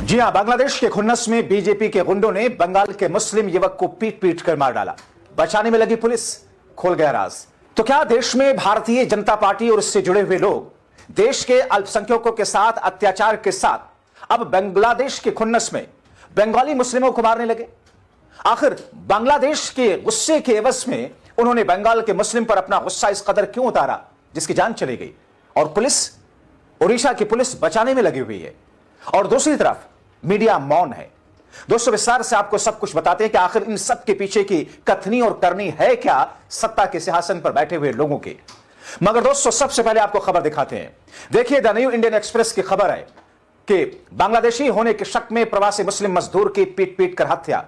जी हां, बांग्लादेश के खुन्नस में बीजेपी के गुंडों ने बंगाल के मुस्लिम युवक को पीट पीट कर मार डाला। बचाने में लगी पुलिस, खोल गया राज। तो क्या देश में भारतीय जनता पार्टी और उससे जुड़े हुए लोग देश के अल्पसंख्यकों के साथ अत्याचार के साथ अब बांग्लादेश के खुन्नस में बंगाली मुस्लिमों को मारने लगे? आखिर बांग्लादेश के गुस्से के एवज में उन्होंने बंगाल के मुस्लिम पर अपना गुस्सा इस कदर क्यों उतारा जिसकी जान चली गई? और पुलिस, ओडिशा की पुलिस बचाने में लगी हुई है और दूसरी तरफ मीडिया मौन है। दोस्तों, विस्तार से आपको सब कुछ बताते हैं कि आखिर इन सब के पीछे की कथनी और करनी है क्या सत्ता के सिंहासन पर बैठे हुए लोगों के। मगर दोस्तों, सबसे पहले आपको खबर दिखाते हैं। देखिए, द न्यू इंडियन एक्सप्रेस की खबर है कि बांग्लादेशी होने के शक में प्रवासी मुस्लिम मजदूर की पीट पीट कर हत्या।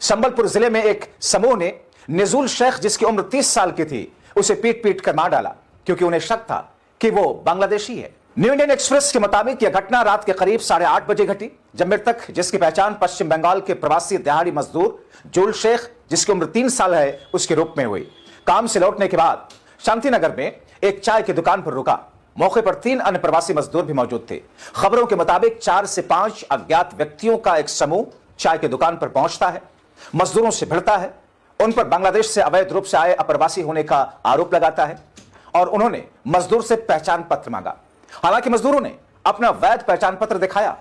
संबलपुर जिले में एक समूह ने निजुल शेख, जिसकी उम्र 30 साल की थी, उसे पीट पीट कर मार डाला क्योंकि उन्हें शक था कि वो बांग्लादेशी है। न्यू इंडियन एक्सप्रेस के मुताबिक यह घटना रात के करीब 8:30 बजे घटी, जब मृतक, जिसकी पहचान पश्चिम बंगाल के प्रवासी दिहाड़ी मजदूर जुल शेख, जिसकी उम्र 3 साल है, उसके रूप में हुई। काम से लौटने के बाद शांतिनगर में एक चाय की दुकान पर रुका। मौके पर 3 अन्य प्रवासी मजदूर भी मौजूद थे। खबरों के मुताबिक 4 से 5 अज्ञात व्यक्तियों का एक समूह चाय की दुकान पर पहुंचता है, मजदूरों से भिड़ता है, उन पर बांग्लादेश से अवैध रूप से आए अप्रवासी होने का आरोप लगाता है और उन्होंने मजदूर से पहचान पत्र मांगा। हालांकि मजदूरों ने अपना वैध पहचान पत्र दिखाया,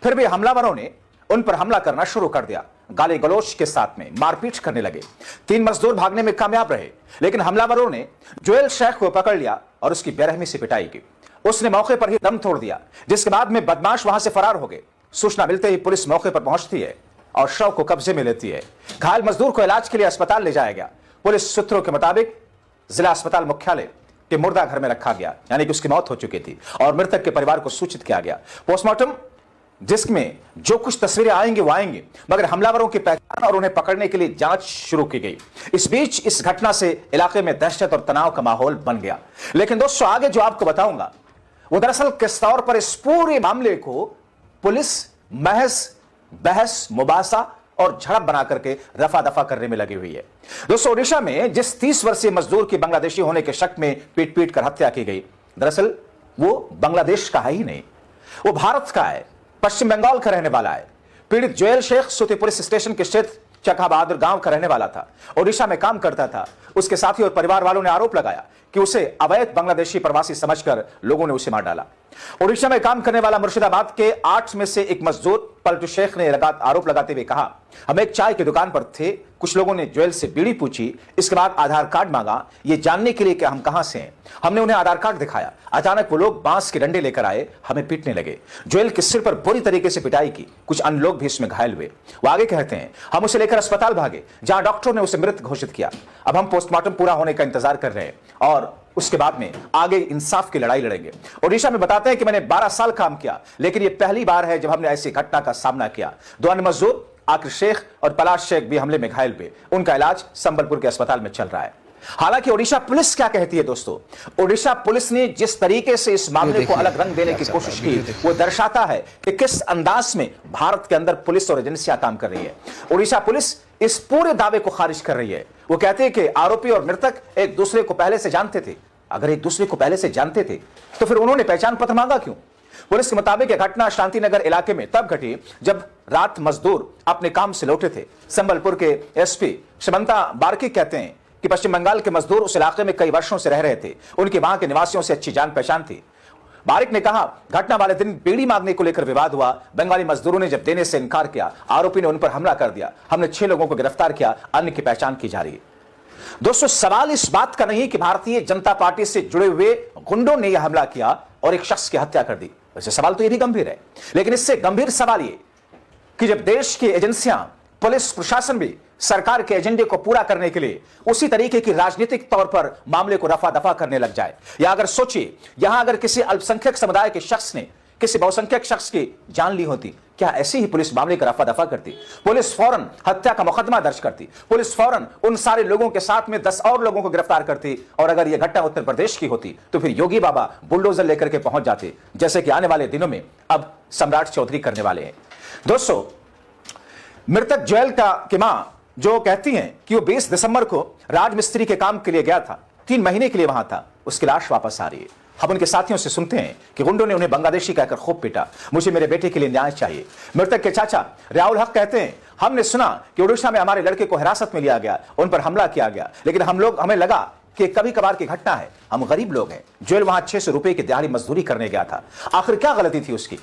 फिर भी हमलावरों ने उन पर हमला करना शुरू कर दिया। गाली गलौज के साथ में मारपीट करने लगे। 3 मजदूर भागने में कामयाब रहे, लेकिन हमलावरों ने जोएल शेख को पकड़ लिया और उसकी बेरहमी से पिटाई की। उसने मौके पर ही दम तोड़ दिया, जिसके बाद में बदमाश वहां से फरार हो गए। सूचना मिलते ही पुलिस मौके पर पहुंचती है और शव को कब्जे में लेती है। घायल मजदूर को इलाज के लिए अस्पताल ले जाया गया। पुलिस सूत्रों के मुताबिक जिला अस्पताल मुख्यालय के मुर्दा घर में रखा गया, यानी कि उसकी मौत हो चुकी थी, और मृतक के परिवार को सूचित किया गया। पोस्टमार्टम जिसमें जो कुछ तस्वीरें आएंगी वो आएंगी, मगर हमलावरों की पहचान और उन्हें पकड़ने के लिए जांच शुरू की गई। इस बीच इस घटना से इलाके में दहशत और तनाव का माहौल बन गया। लेकिन दोस्तों, आगे जो आपको बताऊंगा वो दरअसल किस तौर पर इस पूरे मामले को पुलिस महज बहस, मुबासा और झड़प बना करके रफा दफा करने में लगी हुई है। दोस्तों, ओडिशा में जिस 30 वर्षीय मजदूर की बांग्लादेशी होने के शक में पीट पीट कर हत्या की गई, दरअसल वो बांग्लादेश का है ही नहीं, वो भारत का है, पश्चिम बंगाल का रहने वाला है। पीड़ित जोएल शेख सूती पुलिस स्टेशन के क्षेत्र चका बहादुर गांव का रहने वाला था, ओडिशा में काम करता था। उसके साथी और परिवार वालों ने आरोप लगाया कि उसे अवैध बांग्लादेशी प्रवासी समझकर लोगों ने उसे मार डाला। ओडिशा में काम करने वाला मुर्शिदाबाद के 8 में से एक मजदूर पलटू शेख ने आरोप लगाते हुए कहा, हम एक चाय की दुकान पर थे, कुछ लोगों ने जोएल से बीड़ी पूछी, इसके बाद आधार कार्ड मांगा, ये जानने के लिए कि हम कहां से हैं। हमने उन्हें आधार कार्ड दिखाया। अचानक वो लोग बांस के डंडे लेकर आए, हमें पीटने लगे। जोएल के सिर पर बुरी तरीके से पिटाई की। कुछ अन्य लोग भी इसमें घायल हुए। वो आगे कहते हैं, हम उसे लेकर अस्पताल भागे, जहां डॉक्टरों ने उसे मृत घोषित किया। अब हम पोस्टमार्टम पूरा होने का इंतजार कर रहे हैं और उसके बाद में आगे इंसाफ की लड़ाई लड़ेंगे। ओडिशा में बताते हैं कि मैंने 12 साल काम किया, लेकिन यह पहली बार है जब हमने ऐसी घटना का सामना किया। 2 अन्य मजदूर आकिर शेख और पलाश शेख भी हमले में घायल हुए। उनका इलाज संबलपुर के अस्पताल में चल रहा है। हालांकि ओडिशा पुलिस क्या कहती है दोस्तों? ओडिशा पुलिस ने जिस तरीके से इस मामले को अलग रंग देने की कोशिश की, वो दर्शाता है कि किस अंदाज में भारत के अंदर पुलिस और एजेंसियां काम कर रही है। ओडिशा पुलिस इस पूरे दावे को खारिज कर रही है। वो कहते हैं कि आरोपी और मृतक एक दूसरे को पहले से जानते थे। अगर एक दूसरे को पहले से जानते थे तो फिर उन्होंने पहचान पत्र मांगा क्यों? पुलिस के मुताबिक यह घटना शांतिनगर इलाके में तब घटी जब रात मजदूर अपने काम से लौटे थे। संबलपुर के एसपी श्रीमंता बार्की कहते हैं कि पश्चिम बंगाल के मजदूर उस इलाके में कई वर्षों से रह रहे थे, उनके वहां के निवासियों से अच्छी जान पहचान थी। बारिक ने कहा, घटना वाले दिन बीड़ी मांगने को लेकर विवाद हुआ। बंगाली मजदूरों ने जब देने से इनकार किया, आरोपी ने उन पर हमला कर दिया। हमने 6 लोगों को गिरफ्तार किया, अन्य की पहचान की जा रही है। दोस्तों, सवाल इस बात का नहीं कि भारतीय जनता पार्टी से जुड़े हुए गुंडों ने यह हमला किया और एक शख्स की हत्या कर दी। वैसे सवाल तो यह भी गंभीर है, लेकिन इससे गंभीर सवाल यह कि जब देश की एजेंसियां, पुलिस प्रशासन भी सरकार के एजेंडे को पूरा करने के लिए उसी तरीके की राजनीतिक तौर पर मामले को रफा दफा करने लग जाए, या अगर सोचिए यहां अगर किसी अल्पसंख्यक समुदाय के शख्स ने किसी बहुसंख्यक शख्स की जान ली होती, क्या ऐसी ही पुलिस मामले का रफा दफा करती? पुलिस फौरन हत्या का मुकदमा दर्ज करती, पुलिस फौरन उन सारे लोगों के साथ में 10 और लोगों को गिरफ्तार करती। और अगर यह घटना उत्तर प्रदेश की होती तो फिर योगी बाबा बुलडोजर लेकर के पहुंच जाते, जैसे कि आने वाले दिनों में अब सम्राट चौधरी करने वाले हैं। दोस्तों, मृतक जोएल की मां जो कहती हैं कि वो 20 दिसंबर को राजमिस्त्री के काम के लिए गया था, 3 महीने के लिए वहां था, उसकी लाश वापस आ रही है। हम उनके साथियों से सुनते हैं कि गुंडों ने उन्हें बांग्लादेशी कहकर खूब पीटा। मुझे मेरे बेटे के लिए न्याय चाहिए। मृतक के चाचा रियाउल हक कहते हैं, हमने सुना कि ओडिशा में हमारे लड़के को हिरासत में लिया गया, उन पर हमला किया गया, लेकिन हमें लगा कि कभी कभार की घटना है। हम गरीब लोग हैं। जोएल वहां 600 रुपए की दिहाड़ी मजदूरी करने गया था। आखिर क्या गलती थी उसकी?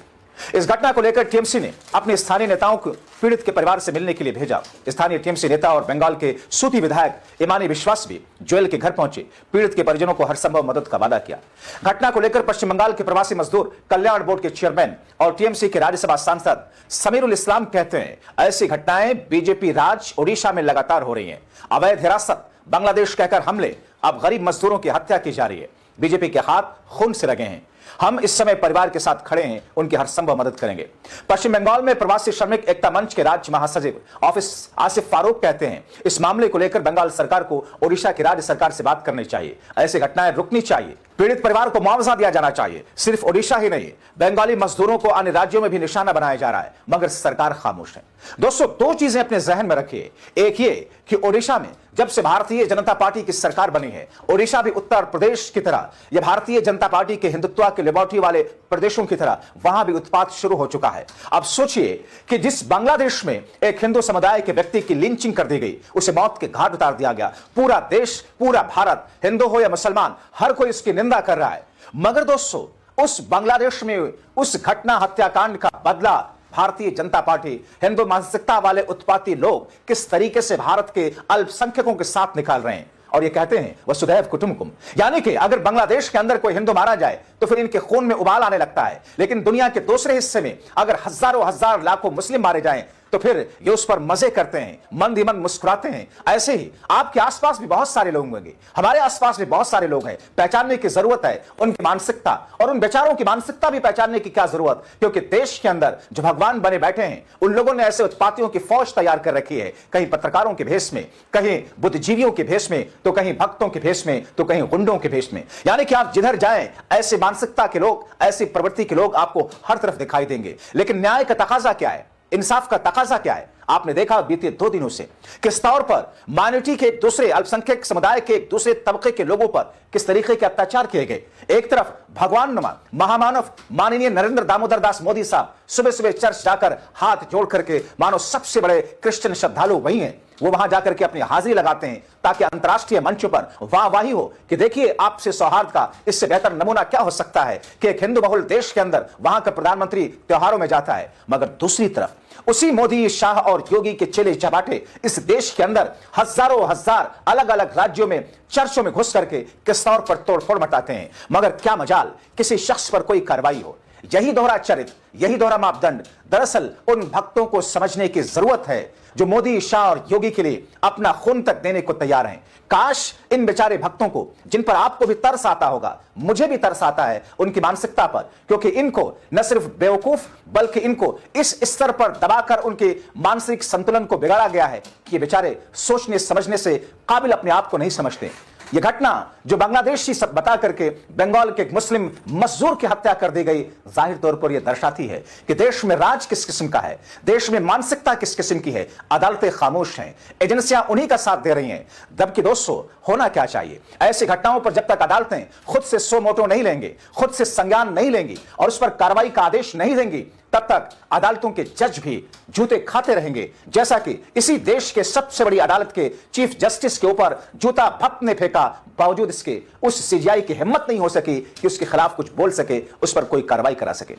इस घटना को लेकर टीएमसी ने अपने स्थानीय नेताओं को पीड़ित के परिवार से मिलने के लिए भेजा। स्थानीय टीएमसी नेता और बंगाल के सूती विधायक इमानी विश्वास भी जोएल के घर पहुंचे, पीड़ित के परिजनों को हर संभव मदद का वादा किया। घटना को लेकर पश्चिम बंगाल के प्रवासी मजदूर कल्याण बोर्ड के चेयरमैन और टीएमसी के राज्यसभा सांसद समीरुल इस्लाम कहते हैं, ऐसी घटनाएं बीजेपी राज ओडिशा में लगातार हो रही हैं। अवैध हिरासत, बांग्लादेश कहकर हमले, अब गरीब मजदूरों की हत्या की जा रही है। बीजेपी के हाथ खून से रगे हैं। हम इस समय परिवार के साथ खड़े हैं, उनकी हर संभव मदद करेंगे। पश्चिम बंगाल में प्रवासी श्रमिक एकता मंच के राज्य महासचिव ऑफिस आसिफ फारूक कहते हैं, इस मामले को लेकर बंगाल सरकार को ओडिशा की राज्य सरकार से बात करनी चाहिए। ऐसी घटनाएं रुकनी चाहिए। पीड़ित परिवार को मुआवजा दिया जाना चाहिए। सिर्फ ओडिशा ही नहीं, बंगाली मजदूरों को अन्य राज्यों में भी निशाना बनाया जा रहा है, मगर सरकार खामोश है। दोस्तों, दो चीजें अपने जहन में रखिए। एक ये कि ओडिशा में जब से भारतीय जनता पार्टी की सरकार बनी है, ओडिशा भी उत्तर प्रदेश की तरह या भारतीय जनता पार्टी के हिंदुत्व के लेबोरेटरी वाले प्रदेशों की तरह वहां भी उत्पात शुरू हो चुका है। अब सोचिए कि जिस बांग्लादेश में एक हिंदू समुदाय के व्यक्ति की लिंचिंग कर दी गई, उसे मौत के घाट उतार दिया गया, पूरा देश, पूरा भारत, हिंदू हो या मुसलमान, हर कोई इसकी निंदा कर रहा है। मगर दोस्तों, उस बांग्लादेश में उस घटना हत्याकांड का बदला भारतीय जनता पार्टी, हिंदू मानसिकता वाले उत्पाती लोग किस तरीके से भारत के अल्पसंख्यकों के साथ निकाल रहे हैं। और ये कहते हैं वसुधैव कुटुंबकम, यानी कि अगर बांग्लादेश के अंदर कोई हिंदू मारा जाए तो फिर इनके खून में उबाल आने लगता है, लेकिन दुनिया के दूसरे हिस्से में अगर हजारों हजार लाखों मुस्लिम मारे जाएं तो फिर ये उस पर मजे करते हैं, मंद ही मंद मुस्कुराते हैं। ऐसे ही आपके आसपास भी बहुत सारे लोग होंगे, हमारे आसपास भी बहुत सारे लोग हैं। पहचानने की जरूरत है उनकी मानसिकता, और उन बेचारों की मानसिकता भी पहचानने की क्या जरूरत, क्योंकि देश के अंदर जो भगवान बने बैठे हैं, उन लोगों ने ऐसे उत्पातियों की फौज तैयार कर रखी है, कहीं पत्रकारों के भेष में, कहीं बुद्धिजीवियों के भेष में, तो कहीं भक्तों के भेष में, तो कहीं गुंडों के भेष में। यानी कि आप जिधर जाएं, ऐसी मानसिकता के लोग, ऐसी प्रवृत्ति के लोग आपको हर तरफ दिखाई देंगे। लेकिन न्याय का तकाजा क्या है, इंसाफ का तकाजा क्या है? आपने देखा बीते 2 दिनों से किस तौर पर माइनॉरिटी के एक दूसरे, अल्पसंख्यक समुदाय के एक दूसरे तबके के लोगों पर किस तरीके के अत्याचार किए गए। एक तरफ भगवान नुमा महामानव माननीय नरेंद्र दामोदर दास मोदी साहब सुबह सुबह चर्च जाकर हाथ जोड़ करके, मानो सबसे बड़े क्रिश्चियन श्रद्धालु वही हैं, वो वहां जाकर के अपनी हाजिरी लगाते हैं ताकि अंतर्राष्ट्रीय मंचों पर वाहवाही हो कि देखिए आपसे सौहार्द का इससे बेहतर नमूना क्या हो सकता है कि एक हिंदू बहुल देश के अंदर वहां का प्रधानमंत्री त्योहारों में जाता है। मगर दूसरी तरफ उसी मोदी, शाह और योगी के चेले चपाटे इस देश के अंदर हजारों हजार अलग अलग राज्यों में चर्चों में घुस करके किस तौर पर तोड़फोड़ मचाते हैं। मगर क्या मजाल किसी शख्स पर कोई कार्रवाई हो। यही दोहरा चरित्र, यही दोहरा मापदंड दरअसल उन भक्तों को समझने की जरूरत है जो मोदी, शाह और योगी के लिए अपना खून तक देने को तैयार हैं। काश इन बेचारे भक्तों को, जिन पर आपको भी तरस आता होगा, मुझे भी तरस आता है उनकी मानसिकता पर, क्योंकि इनको न सिर्फ बेवकूफ बल्कि इनको इस स्तर पर दबाकर उनके मानसिक संतुलन को बिगाड़ा गया है कि ये बेचारे सोचने समझने से काबिल अपने आप को नहीं समझते। यह घटना जो बांग्लादेशी सब बता करके बंगाल के एक मुस्लिम मजदूर की हत्या कर दी गई, जाहिर तौर पर यह दर्शाती है कि देश में राज किस किस्म का है, देश में मानसिकता किस किस्म की है। अदालतें खामोश हैं, एजेंसियां उन्हीं का साथ दे रही हैं। जबकि दोस्तों, होना क्या चाहिए, ऐसी घटनाओं पर जब तक अदालतें खुद से सो मोटो नहीं लेंगे, खुद से संज्ञान नहीं लेंगी और उस पर कार्रवाई का आदेश नहीं देंगी, तब तक अदालतों के जज भी जूते खाते रहेंगे। जैसा कि इसी देश के सबसे बड़ी अदालत के चीफ जस्टिस के ऊपर जूता भक्त ने फेंका, बावजूद इसके उस सीजीआई की हिम्मत नहीं हो सकी कि उसके खिलाफ कुछ बोल सके, उस पर कोई कार्रवाई करा सके।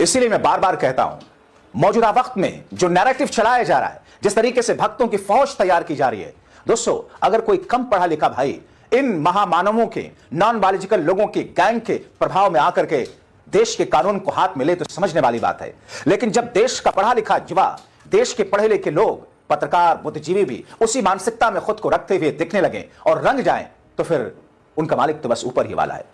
इसीलिए मैं बार बार कहता हूं, मौजूदा वक्त में जो नैरेटिव चलाया जा रहा है, जिस तरीके से भक्तों की फौज तैयार की जा रही है, दोस्तों, अगर कोई कम पढ़ा लिखा भाई इन महामानवों के, नॉन बायोलॉजिकल लोगों के गैंग के प्रभाव में आकर के देश के कानून को हाथ में ले तो समझने वाली बात है। लेकिन जब देश का पढ़ा लिखा युवा, देश के पढ़े लिखे लोग, पत्रकार, बुद्धिजीवी भी उसी मानसिकता में खुद को रखते हुए दिखने लगे और रंग जाएं, तो फिर उनका मालिक तो बस ऊपर ही वाला है।